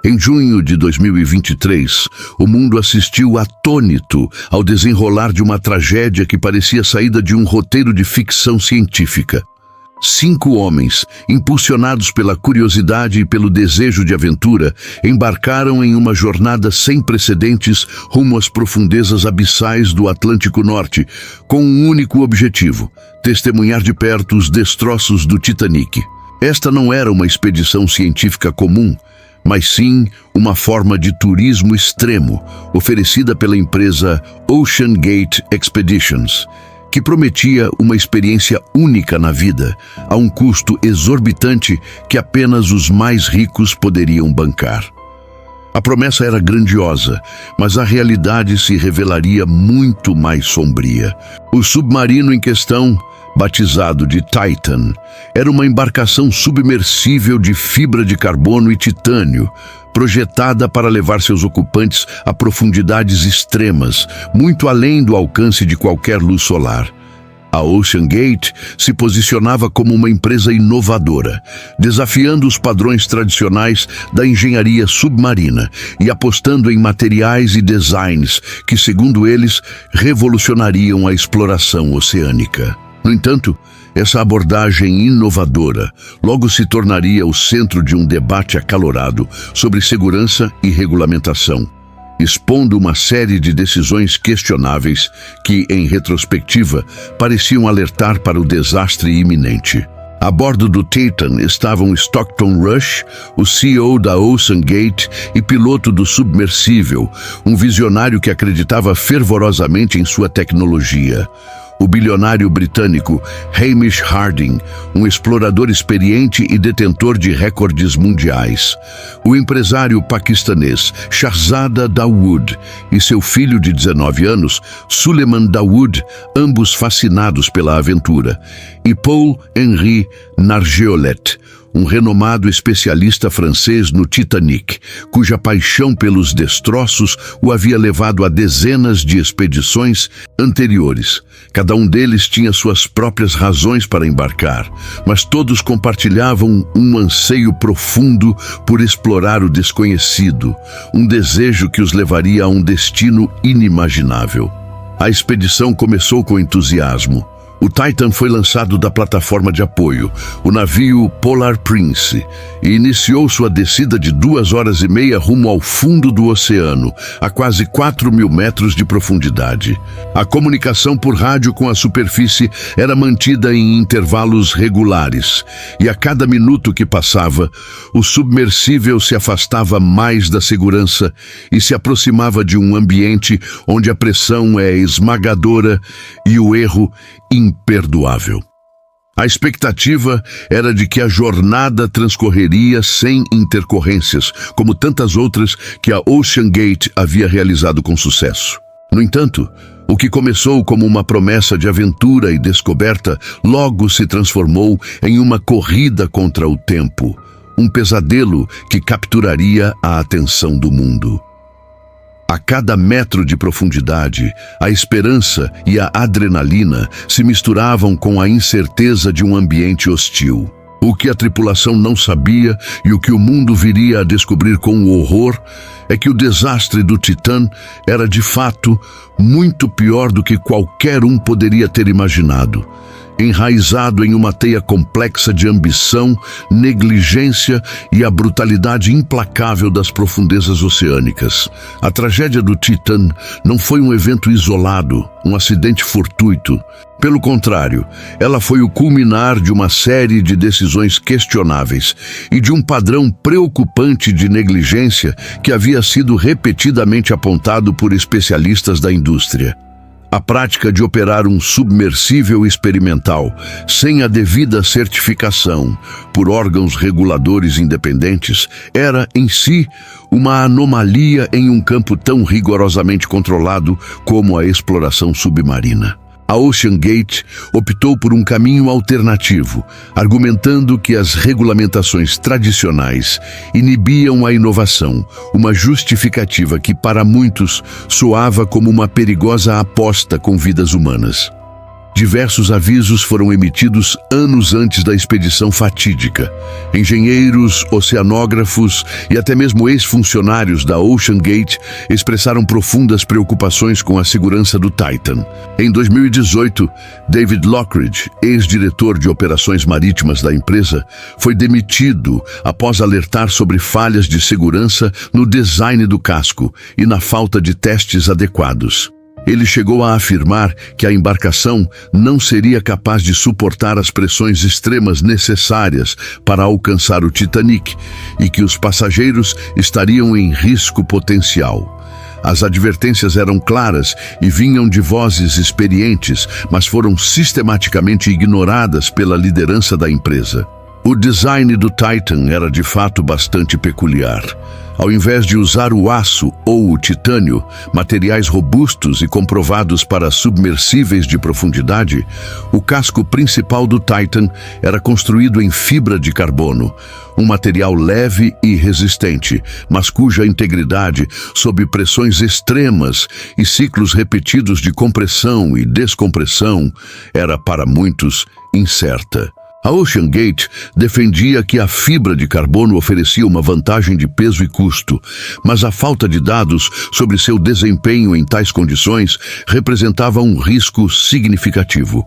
Em junho de 2023, o mundo assistiu atônito ao desenrolar de uma tragédia que parecia saída de um roteiro de ficção científica. 5 homens, impulsionados pela curiosidade e pelo desejo de aventura, embarcaram em uma jornada sem precedentes rumo às profundezas abissais do Atlântico Norte, com um único objetivo: testemunhar de perto os destroços do Titanic. Esta não era uma expedição científica comum, mas sim uma forma de turismo extremo, oferecida pela empresa OceanGate Expeditions, que prometia uma experiência única na vida, a um custo exorbitante que apenas os mais ricos poderiam bancar. A promessa era grandiosa, mas a realidade se revelaria muito mais sombria. O submarino em questão, batizado de Titan, era uma embarcação submersível de fibra de carbono e titânio, projetada para levar seus ocupantes a profundidades extremas, muito além do alcance de qualquer luz solar. A OceanGate se posicionava como uma empresa inovadora, desafiando os padrões tradicionais da engenharia submarina e apostando em materiais e designs que, segundo eles, revolucionariam a exploração oceânica. No entanto, essa abordagem inovadora logo se tornaria o centro de um debate acalorado sobre segurança e regulamentação, expondo uma série de decisões questionáveis que, em retrospectiva, pareciam alertar para o desastre iminente. A bordo do Titan estavam Stockton Rush, o CEO da OceanGate e piloto do submersível, um visionário que acreditava fervorosamente em sua tecnologia. O bilionário britânico Hamish Harding, um explorador experiente e detentor de recordes mundiais. O empresário paquistanês Shahzada Dawood e seu filho de 19 anos, Suleiman Dawood, ambos fascinados pela aventura. E Paul-Henri Nargeolet, um renomado especialista francês no Titanic, cuja paixão pelos destroços o havia levado a dezenas de expedições anteriores. Cada um deles tinha suas próprias razões para embarcar, mas todos compartilhavam um anseio profundo por explorar o desconhecido, um desejo que os levaria a um destino inimaginável. A expedição começou com entusiasmo. O Titan foi lançado da plataforma de apoio, o navio Polar Prince, e iniciou sua descida de 2 horas e meia rumo ao fundo do oceano, a quase 4.000 metros de profundidade. A comunicação por rádio com a superfície era mantida em intervalos regulares, e a cada minuto que passava, o submersível se afastava mais da segurança e se aproximava de um ambiente onde a pressão é esmagadora e o erro imperdoável. A expectativa era de que a jornada transcorreria sem intercorrências, como tantas outras que a OceanGate havia realizado com sucesso. No entanto, o que começou como uma promessa de aventura e descoberta logo se transformou em uma corrida contra o tempo, um pesadelo que capturaria a atenção do mundo. A cada metro de profundidade, a esperança e a adrenalina se misturavam com a incerteza de um ambiente hostil. O que a tripulação não sabia e o que o mundo viria a descobrir com horror é que o desastre do Titã era, de fato, muito pior do que qualquer um poderia ter imaginado. Enraizado em uma teia complexa de ambição, negligência e a brutalidade implacável das profundezas oceânicas. A tragédia do Titan não foi um evento isolado, um acidente fortuito. Pelo contrário, ela foi o culminar de uma série de decisões questionáveis e de um padrão preocupante de negligência que havia sido repetidamente apontado por especialistas da indústria. A prática de operar um submersível experimental sem a devida certificação por órgãos reguladores independentes era, em si, uma anomalia em um campo tão rigorosamente controlado como a exploração submarina. A OceanGate optou por um caminho alternativo, argumentando que as regulamentações tradicionais inibiam a inovação, uma justificativa que, para muitos, soava como uma perigosa aposta com vidas humanas. Diversos avisos foram emitidos anos antes da expedição fatídica. Engenheiros, oceanógrafos e até mesmo ex-funcionários da OceanGate expressaram profundas preocupações com a segurança do Titan. Em 2018, David Lockridge, ex-diretor de operações marítimas da empresa, foi demitido após alertar sobre falhas de segurança no design do casco e na falta de testes adequados. Ele chegou a afirmar que a embarcação não seria capaz de suportar as pressões extremas necessárias para alcançar o Titanic e que os passageiros estariam em risco potencial. As advertências eram claras e vinham de vozes experientes, mas foram sistematicamente ignoradas pela liderança da empresa. O design do Titan era de fato bastante peculiar. Ao invés de usar o aço ou o titânio, materiais robustos e comprovados para submersíveis de profundidade, o casco principal do Titan era construído em fibra de carbono, um material leve e resistente, mas cuja integridade, sob pressões extremas e ciclos repetidos de compressão e descompressão, era para muitos incerta. A OceanGate defendia que a fibra de carbono oferecia uma vantagem de peso e custo, mas a falta de dados sobre seu desempenho em tais condições representava um risco significativo.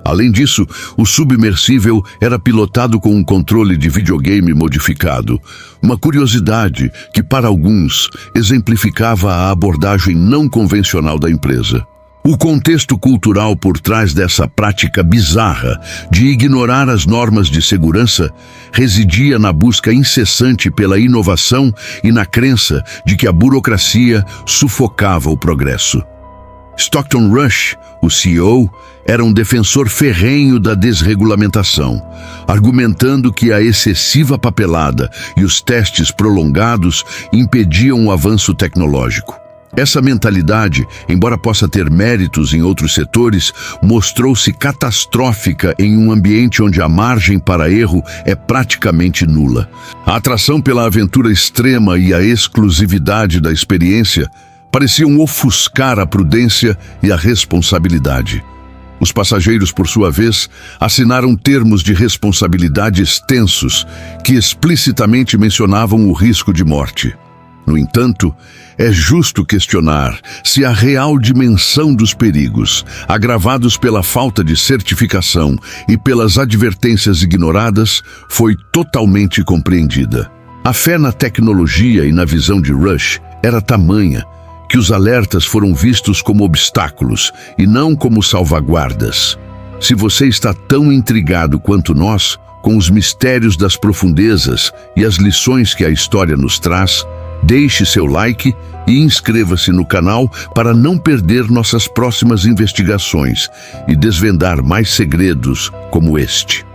Além disso, o submersível era pilotado com um controle de videogame modificado, uma curiosidade que, para alguns, exemplificava a abordagem não convencional da empresa. O contexto cultural por trás dessa prática bizarra de ignorar as normas de segurança residia na busca incessante pela inovação e na crença de que a burocracia sufocava o progresso. Stockton Rush, o CEO, era um defensor ferrenho da desregulamentação, argumentando que a excessiva papelada e os testes prolongados impediam o avanço tecnológico. Essa mentalidade, embora possa ter méritos em outros setores, mostrou-se catastrófica em um ambiente onde a margem para erro é praticamente nula. A atração pela aventura extrema e a exclusividade da experiência pareciam ofuscar a prudência e a responsabilidade. Os passageiros, por sua vez, assinaram termos de responsabilidade extensos que explicitamente mencionavam o risco de morte. No entanto, é justo questionar se a real dimensão dos perigos, agravados pela falta de certificação e pelas advertências ignoradas, foi totalmente compreendida. A fé na tecnologia e na visão de Rush era tamanha que os alertas foram vistos como obstáculos e não como salvaguardas. Se você está tão intrigado quanto nós com os mistérios das profundezas e as lições que a história nos traz, deixe seu like e inscreva-se no canal para não perder nossas próximas investigações e desvendar mais segredos como este.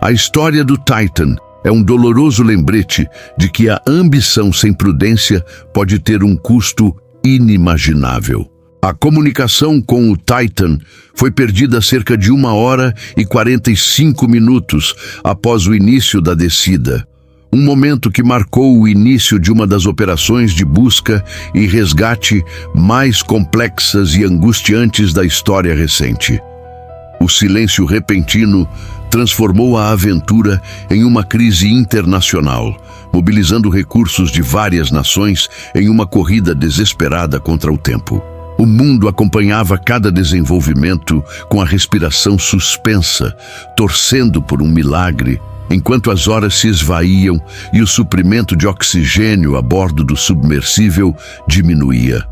A história do Titan é um doloroso lembrete de que a ambição sem prudência pode ter um custo inimaginável. A comunicação com o Titan foi perdida cerca de 1 hora e 45 minutos após o início da descida. Um momento que marcou o início de uma das operações de busca e resgate mais complexas e angustiantes da história recente. O silêncio repentino transformou a aventura em uma crise internacional, mobilizando recursos de várias nações em uma corrida desesperada contra o tempo. O mundo acompanhava cada desenvolvimento com a respiração suspensa, torcendo por um milagre, enquanto as horas se esvaíam e o suprimento de oxigênio a bordo do submersível diminuía.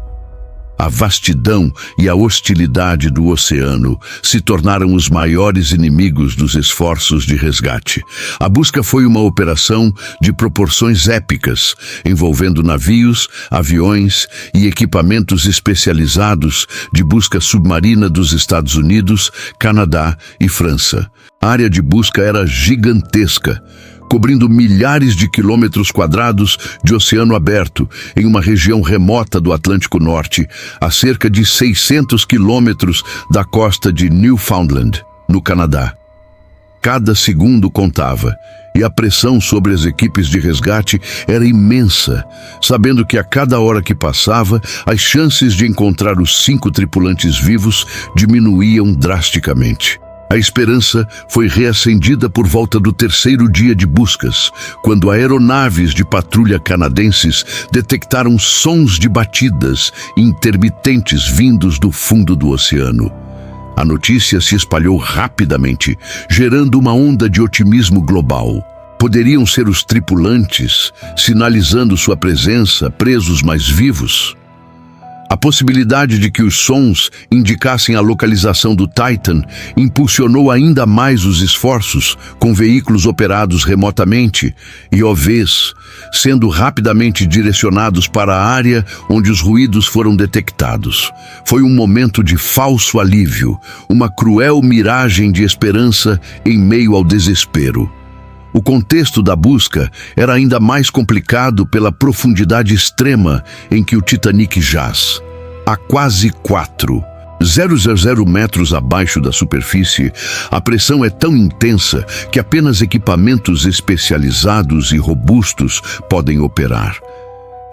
A vastidão e a hostilidade do oceano se tornaram os maiores inimigos dos esforços de resgate. A busca foi uma operação de proporções épicas, envolvendo navios, aviões e equipamentos especializados de busca submarina dos Estados Unidos, Canadá e França. A área de busca era gigantesca, cobrindo milhares de quilômetros quadrados de oceano aberto em uma região remota do Atlântico Norte, a cerca de 600 quilômetros da costa de Newfoundland, no Canadá. Cada segundo contava, e a pressão sobre as equipes de resgate era imensa, sabendo que a cada hora que passava, as chances de encontrar os 5 tripulantes vivos diminuíam drasticamente. A esperança foi reacendida por volta do 3º dia de buscas, quando aeronaves de patrulha canadenses detectaram sons de batidas intermitentes vindos do fundo do oceano. A notícia se espalhou rapidamente, gerando uma onda de otimismo global. Poderiam ser os tripulantes, sinalizando sua presença, presos mais vivos? A possibilidade de que os sons indicassem a localização do Titan impulsionou ainda mais os esforços, com veículos operados remotamente e OVs sendo rapidamente direcionados para a área onde os ruídos foram detectados. Foi um momento de falso alívio, uma cruel miragem de esperança em meio ao desespero. O contexto da busca era ainda mais complicado pela profundidade extrema em que o Titanic jaz. A quase 4,000 metros abaixo da superfície, a pressão é tão intensa que apenas equipamentos especializados e robustos podem operar.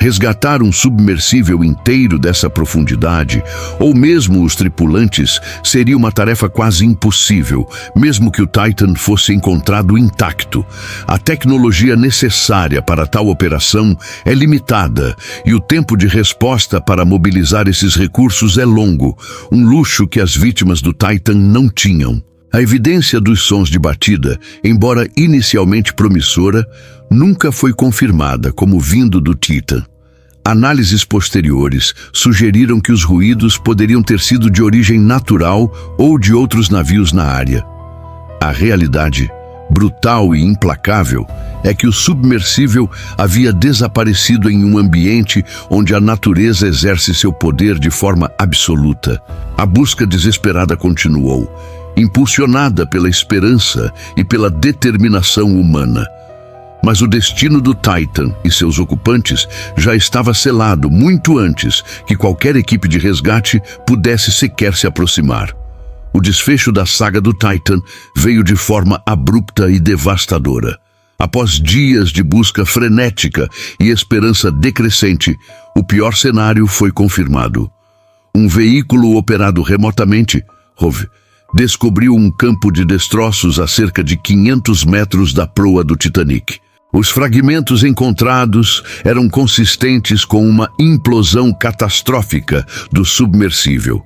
Resgatar um submersível inteiro dessa profundidade, ou mesmo os tripulantes, seria uma tarefa quase impossível, mesmo que o Titan fosse encontrado intacto. A tecnologia necessária para tal operação é limitada e o tempo de resposta para mobilizar esses recursos é longo, um luxo que as vítimas do Titan não tinham. A evidência dos sons de batida, embora inicialmente promissora, nunca foi confirmada como vindo do Titan. Análises posteriores sugeriram que os ruídos poderiam ter sido de origem natural ou de outros navios na área. A realidade, brutal e implacável, é que o submersível havia desaparecido em um ambiente onde a natureza exerce seu poder de forma absoluta. A busca desesperada continuou, impulsionada pela esperança e pela determinação humana. Mas o destino do Titan e seus ocupantes já estava selado muito antes que qualquer equipe de resgate pudesse sequer se aproximar. O desfecho da saga do Titan veio de forma abrupta e devastadora. Após dias de busca frenética e esperança decrescente, o pior cenário foi confirmado. Um veículo operado remotamente, descobriu um campo de destroços a cerca de 500 metros da proa do Titanic. Os fragmentos encontrados eram consistentes com uma implosão catastrófica do submersível.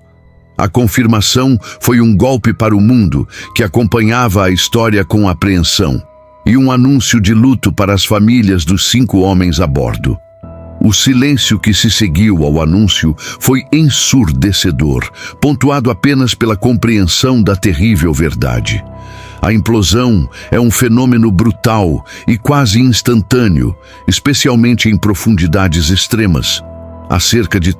A confirmação foi um golpe para o mundo que acompanhava a história com apreensão e um anúncio de luto para as famílias dos 5 homens a bordo. O silêncio que se seguiu ao anúncio foi ensurdecedor, pontuado apenas pela compreensão da terrível verdade. A implosão é um fenômeno brutal e quase instantâneo, especialmente em profundidades extremas. A cerca de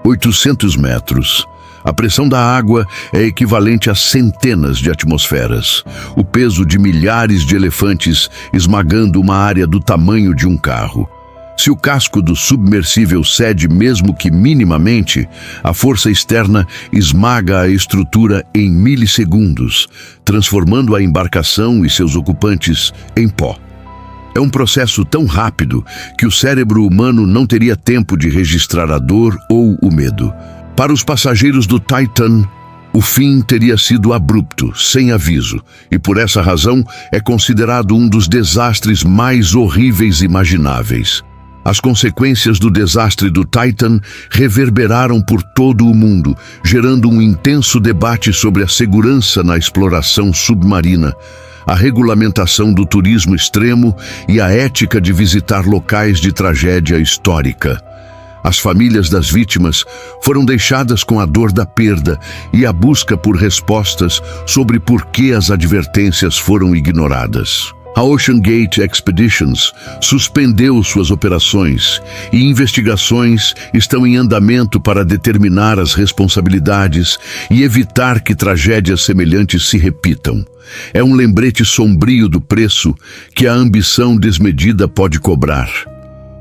800 metros, a pressão da água é equivalente a centenas de atmosferas. O peso de milhares de elefantes esmagando uma área do tamanho de um carro. Se o casco do submersível cede mesmo que minimamente, a força externa esmaga a estrutura em milissegundos, transformando a embarcação e seus ocupantes em pó. É um processo tão rápido que o cérebro humano não teria tempo de registrar a dor ou o medo. Para os passageiros do Titan, o fim teria sido abrupto, sem aviso, e por essa razão é considerado um dos desastres mais horríveis imagináveis. As consequências do desastre do Titan reverberaram por todo o mundo, gerando um intenso debate sobre a segurança na exploração submarina, a regulamentação do turismo extremo e a ética de visitar locais de tragédia histórica. As famílias das vítimas foram deixadas com a dor da perda e a busca por respostas sobre por que as advertências foram ignoradas. A Ocean Gate Expeditions suspendeu suas operações e investigações estão em andamento para determinar as responsabilidades e evitar que tragédias semelhantes se repitam. É um lembrete sombrio do preço que a ambição desmedida pode cobrar.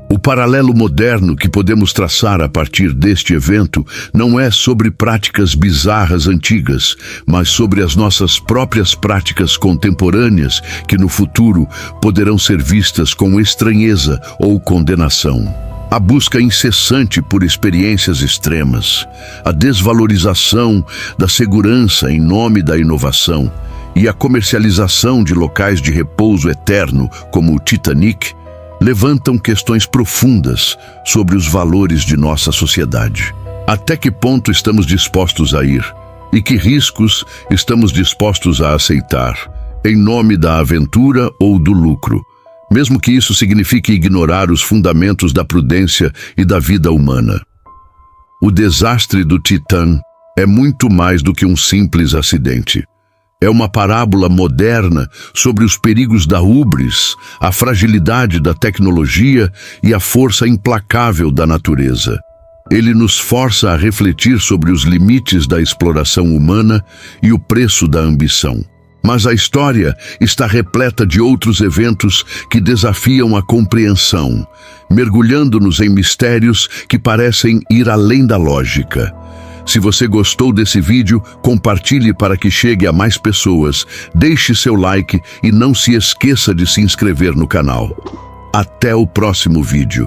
O paralelo moderno que podemos traçar a partir deste evento não é sobre práticas bizarras antigas, mas sobre as nossas próprias práticas contemporâneas que no futuro poderão ser vistas com estranheza ou condenação. A busca incessante por experiências extremas, a desvalorização da segurança em nome da inovação e a comercialização de locais de repouso eterno como o Titanic levantam questões profundas sobre os valores de nossa sociedade. Até que ponto estamos dispostos a ir? E que riscos estamos dispostos a aceitar, em nome da aventura ou do lucro, mesmo que isso signifique ignorar os fundamentos da prudência e da vida humana? O desastre do Titã é muito mais do que um simples acidente. É uma parábola moderna sobre os perigos da hubris, a fragilidade da tecnologia e a força implacável da natureza. Ele nos força a refletir sobre os limites da exploração humana e o preço da ambição. Mas a história está repleta de outros eventos que desafiam a compreensão, mergulhando-nos em mistérios que parecem ir além da lógica. Se você gostou desse vídeo, compartilhe para que chegue a mais pessoas, deixe seu like e não se esqueça de se inscrever no canal. Até o próximo vídeo.